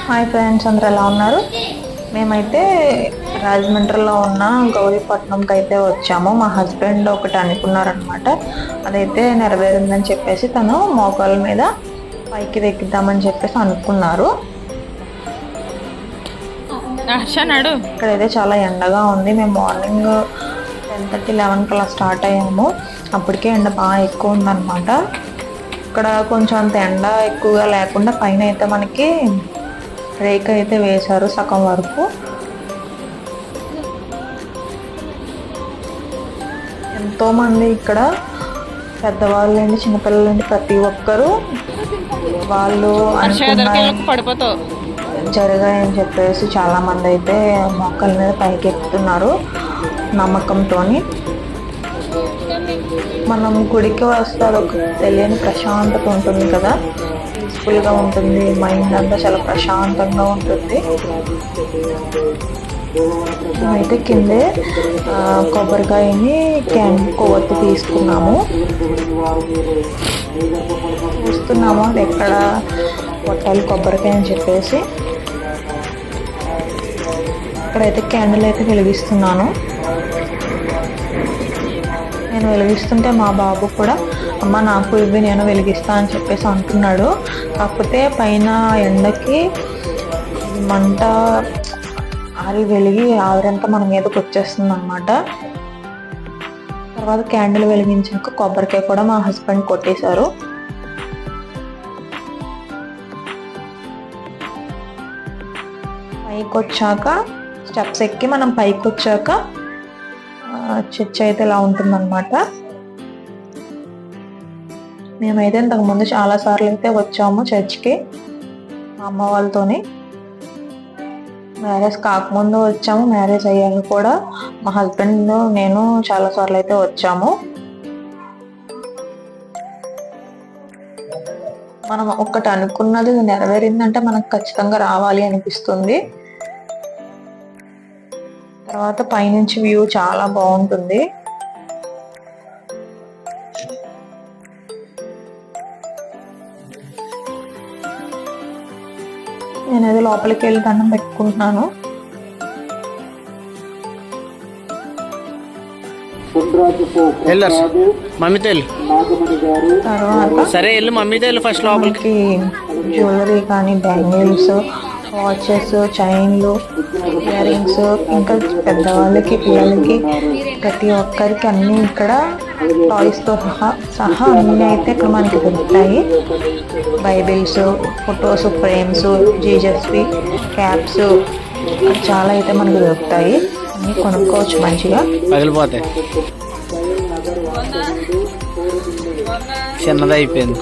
Hi friends, అందరూ ఎలా ఉన్నారు? మేమైతే రాజమండ్రిలో ఉన్న గౌరీపట్నంకి అయితే వచ్చాము. మా హస్బెండ్ ఒకటి అనుకున్నారనమాట. అదైతే నెరవేరిందని చెప్పేసి తను మోకాళ్ళ మీద పైకి వెక్కుద్దామని చెప్పేసి అనుకున్నారు. ఇక్కడైతే చాలా ఎండగా ఉంది. మేము మార్నింగ్ 10:30, 11 కల్లా స్టార్ట్ అయ్యాము. అప్పటికే ఎండ బాగా ఎక్కువ ఉందన్నమాట. ఇక్కడ కొంచెం అంత ఎండ ఎక్కువగా లేకుండా పైన అయితే మనకి రేక్ అయితే వేశారు సగం వరకు. ఎంతోమంది ఇక్కడ పెద్దవాళ్ళు అండి, చిన్నపిల్లలు అండి, ప్రతి ఒక్కరూ వాళ్ళు జరిగాయని చెప్పేసి చాలా మంది అయితే మొక్కల మీద పైకి ఎక్కుతున్నారు నమ్మకంతో. మనం గుడికి వస్తే అదొక తెలియని ప్రశాంతత ఉంటుంది కదా, పీస్ఫుల్గా ఉంటుంది, మైండ్ అంతా చాలా ప్రశాంతంగా ఉంటుంది. అయితే కిందే కొబ్బరికాయని కొవ్వొత్తి తీసుకున్నాము. చూస్తున్నాము అది ఎక్కడ కొట్టాలి కొబ్బరికాయ అని చెప్పేసి. ఇక్కడైతే క్యాండిల్ అయితే వెలిగిస్తున్నాను. నేను వెలిగిస్తుంటే మా బాబు కూడా అమ్మ నాకు ఇవి నేను వెలిగిస్తా అని చెప్పేసి అంటున్నాడు. కాకపోతే పైన ఎండకి మంట ఆరి వెలిగి ఆవిరంతా మన మీదకి వచ్చేస్తుంది అన్నమాట. తర్వాత క్యాండిల్ వెలిగించాక కొబ్బరికాయ కూడా మా హస్బెండ్ కొట్టేశారు. పైకి వచ్చాక స్టెప్స్ ఎక్కి మనం పైకి వచ్చాక చర్చ్ అయితే ఇలా ఉంటుందన్నమాట. మేమైతే ఇంతకుముందు చాలా సార్లు అయితే వచ్చాము చర్చ్కి మా అమ్మ వాళ్ళతోని. మ్యారేజ్ కాకముందు వచ్చాము, మ్యారేజ్ అయ్యాక కూడా మా హస్బెండ్ నేను చాలా సార్లు అయితే వచ్చాము. మనం ఒక్కటి అనుకున్నది నెరవేరిందంటే మనకు ఖచ్చితంగా రావాలి అనిపిస్తుంది. తర్వాత పైనుంచి వ్యూ చాలా బాగుంటుంది. నేనది లోపలికి వెళ్ళి దండం పెట్టుకుంటున్నాను. తర్వాత సరే వెళ్ళు మమ్మీతో వెళ్ళు ఫస్ట్ లోపలికి. జ్యువెలరీ కానీ బ్యాంగిల్స్, వాచెస్, చైన్లు, ఇయర్ రింగ్స్, ఇంకా పెద్దవాళ్ళకి పిల్లలకి ప్రతి ఒక్కరికి అన్నీ ఇక్కడ టాయ్స్తో సహా అన్నీ అయితే ఇక్కడ మనకి దొరుకుతాయి. బైబిల్స్, ఫొటోస్ ఫ్రేమ్స్, జీజస్వి క్యాప్స్ చాలా అయితే మనకి దొరుకుతాయి. అన్నీ కొనుక్కోవచ్చు మంచిగా. పగిలిపోతాయి, చిన్నది అయిపోయింది.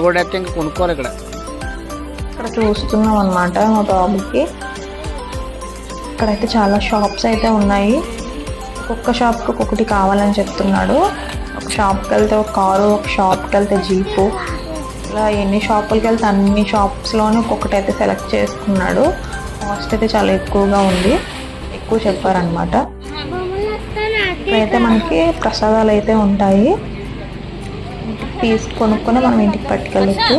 కూడా అయితే ఇంకా కొనుక్కోవాలి. ఇక్కడ చూస్తున్నాం అన్నమాట మా బాబుకి. ఇక్కడైతే చాలా షాప్స్ అయితే ఉన్నాయి. ఒక్కొక్క షాప్కి ఒక్కొక్కటి కావాలని చెప్తున్నాడు. ఒక షాప్కి వెళ్తే ఒక కారు, ఒక షాప్కి వెళ్తే జీపు, ఇలా ఎన్ని షాపులకి వెళ్తే అన్ని షాప్స్లోనే ఒక్కొక్కటి అయితే సెలెక్ట్ చేసుకున్నాడు. కాస్ట్ అయితే చాలా ఎక్కువగా ఉంది, ఎక్కువ చెప్పారనమాట. ఇక్కడైతే మనకి ప్రసాదాలు అయితే ఉంటాయి, కొనుక్కొని మనం ఇంటికి పట్టుకెళ్ళచ్చు.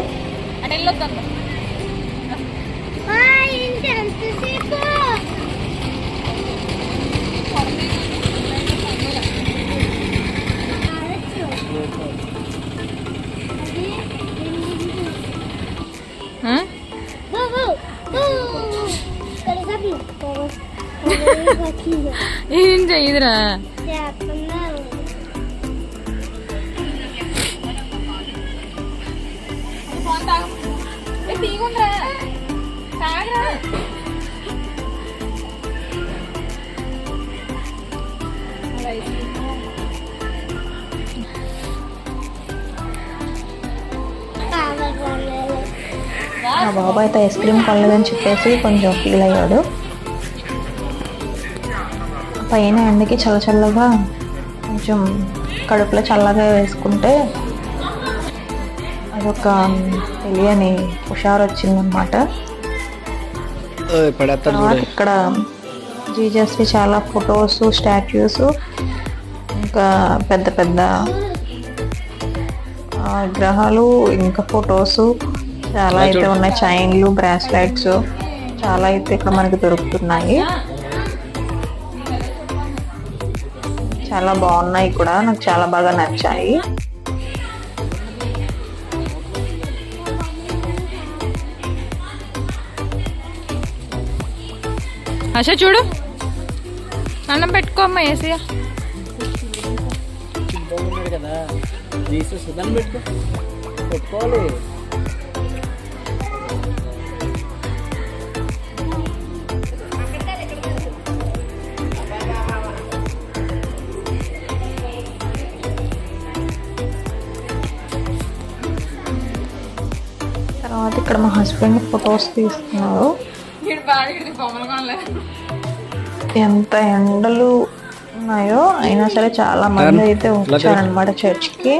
ఏం చెయ్యదురా. మా బాబు అయితే ఐస్ క్రీమ్ కొనలేదని చెప్పేసి కొంచెం ఫీల్ అయ్యాడు. పైన ఎండకి చల్లగా కొంచెం కడుపులో చల్లగా వేసుకుంటే అదొక తెలియని హుషారు వచ్చిందనమాట. ఇక్కడ జీజస్వి చాలా ఫొటోస్, స్టాచ్యూస్, ఇంకా పెద్ద పెద్ద విగ్రహాలు, ఇంకా ఫొటోస్ చాలా అయితే ఉన్నాయి. చైన్లు, బ్రాస్లెట్స్ చాలా అయితే ఇక్కడ మనకి దొరుకుతున్నాయి. చాలా బాగున్నాయి కూడా, నాకు చాలా బాగా నచ్చాయి. ఆశ చూడు, అన్నం పెట్టుకోమ్మా ఏసీ. కదా పెట్టుకోవాలి. తర్వాత ఇక్కడ మా హస్బెండ్ ఫొటోస్ తీస్తున్నారు. ఎంత ఎండలు ఉన్నాయో అయినా సరే చాలా మంది అయితే వచ్చారనమాట చర్చ్కి.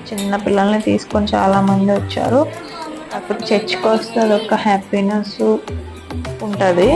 చిన్న పిల్లల్ని తీసుకొని చాలా మంది వచ్చారు. అక్కడ చర్చ్కి వస్తే అదొక హ్యాపీనెస్ ఉంటుంది.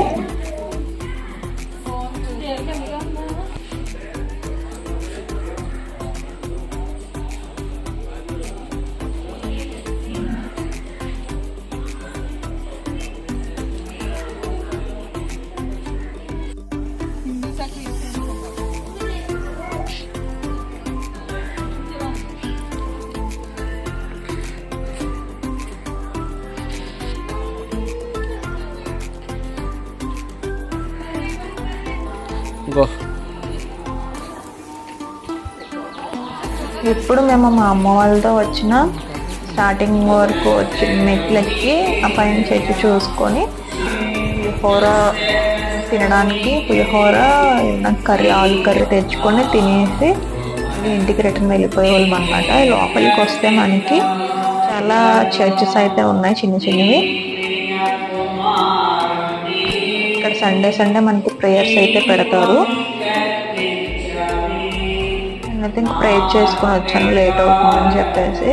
ఇప్పుడు మేము మా అమ్మ వాళ్ళతో వచ్చిన స్టార్టింగ్ వరకు వచ్చి మెట్లెక్కి ఆ పైన చెట్టు చూసుకొని పులిహోర తినడానికి, పులిహోర కర్రీ, ఆలు కర్రీ తెచ్చుకొని తినేసి ఇంటికి రిటర్న్ వెళ్ళిపోయేవాళ్ళం అనమాట. లోపలికి వస్తే మనకి చాలా చర్చెస్ అయితే ఉన్నాయి, చిన్న చిన్నవి. ఇక్కడ సండే సండే మనకి ప్రేయర్స్ అయితే పెడతారు. నేనైతే ఇంక ప్రేయర్ చేసుకొని వచ్చాను, లేట్ అవుతుందని చెప్పేసి.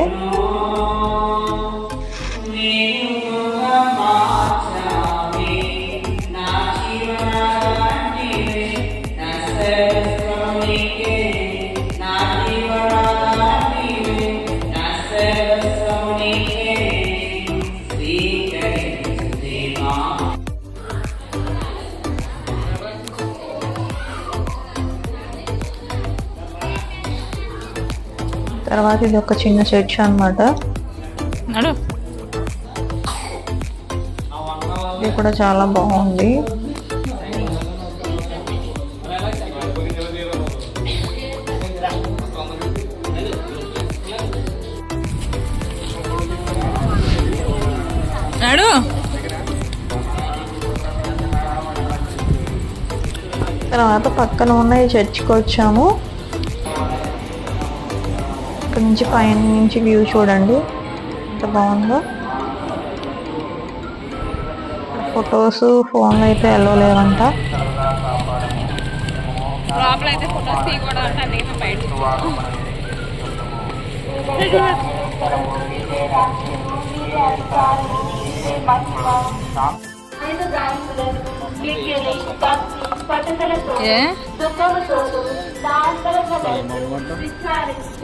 తర్వాత ఇది ఒక చిన్న చర్చ్ అన్నమాట. ఇది కూడా చాలా బాగుంది. తర్వాత పక్కన ఉన్న ఈ చర్చ్కి వచ్చాము. ఇక్కడ నుంచి పైన నుంచి వ్యూ చూడండి ఎంత బాగుందో. ఫొటోస్ ఫోన్లో అయితే ఎల్లో లేవంట.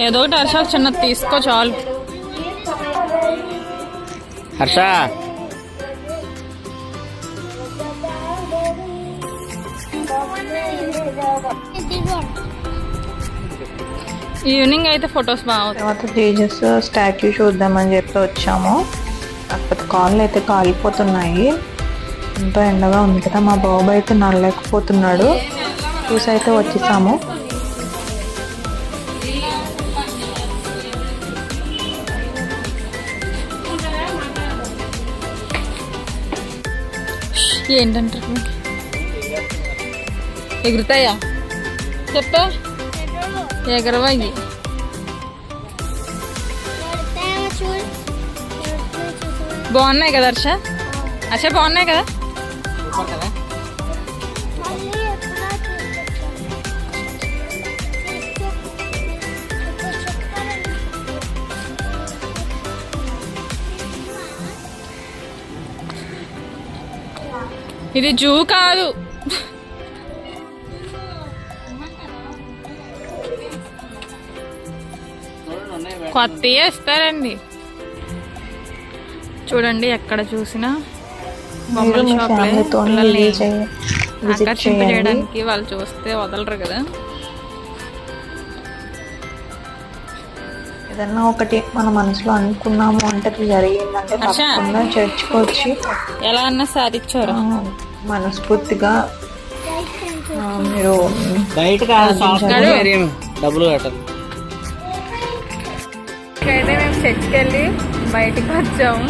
ఏదో ఒకటి హర్ష చిన్నది తీసుకో చాలు. హర్ష ఈవినింగ్ అయితే ఫొటోస్ బాగుంటాయి. తర్వాత జీసస్ స్టాచ్యూ చూద్దామని చెప్పి వచ్చాము. కాకపోతే కాళ్ళు అయితే కాలిపోతున్నాయి, ఎంతో ఎండగా ఉంది కదా. మా బాబు అయితే నడలేకపోతున్నాడు. చూసి అయితే వచ్చేసాము. ఏంటంటారు, ఎగురుతాయా చెప్పా? ఎగరవాయి బాగున్నాయి కదా హర్ష? హర్ష బాగున్నాయి కదా? ఇది జూ కాదు. కొత్తయే ఇస్తారండి. చూడండి ఎక్కడ చూసినా మీరు బొమ్మల మీ షాప్లే. ఫ్యామిలీతో పిల్లల్ని విజిట్ ఆకర్షింప చేయండి. చేయడానికి వాళ్ళు చూస్తే వదలరు కదా. ఏదన్నా ఒకటి మన మనసులో అనుకున్నాము అంటే అది జరిగిందంటే హర్ష. తప్పకుండా చర్చ్కి వచ్చి ఎలా అన్నా సాధించారు. మనస్ఫూర్తిగా మీరు బయట డబ్బులు కట్టాలి. అయితే మేము చర్చికి వెళ్ళి బయటికి వచ్చాము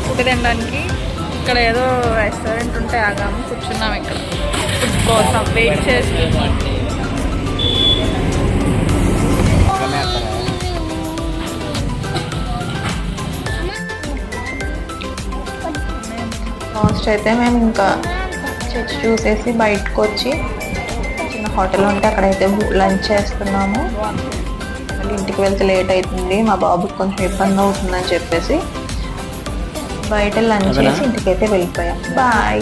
ఫుడ్ తినడానికి. ఇక్కడ ఏదో రెస్టారెంట్ ఉంటే ఆగాము, కూర్చున్నాము ఇక్కడ ఫుడ్ కోసం వెయిట్ చేసి. లాస్ట్ అయితే మేము ఇంకా చర్చ్ చూసేసి బయటకు వచ్చి చిన్న హోటల్ ఉంటే అక్కడైతే లంచ్ చేస్తున్నాము. మళ్ళీ ఇంటికి వెళ్తే లేట్ అవుతుంది, మా బాబుకి కొంచెం ఇబ్బంది అవుతుందని చెప్పేసి బయట లంచ్ చేసి ఇంటికైతే వెళ్ళిపోయాం. బాయ్.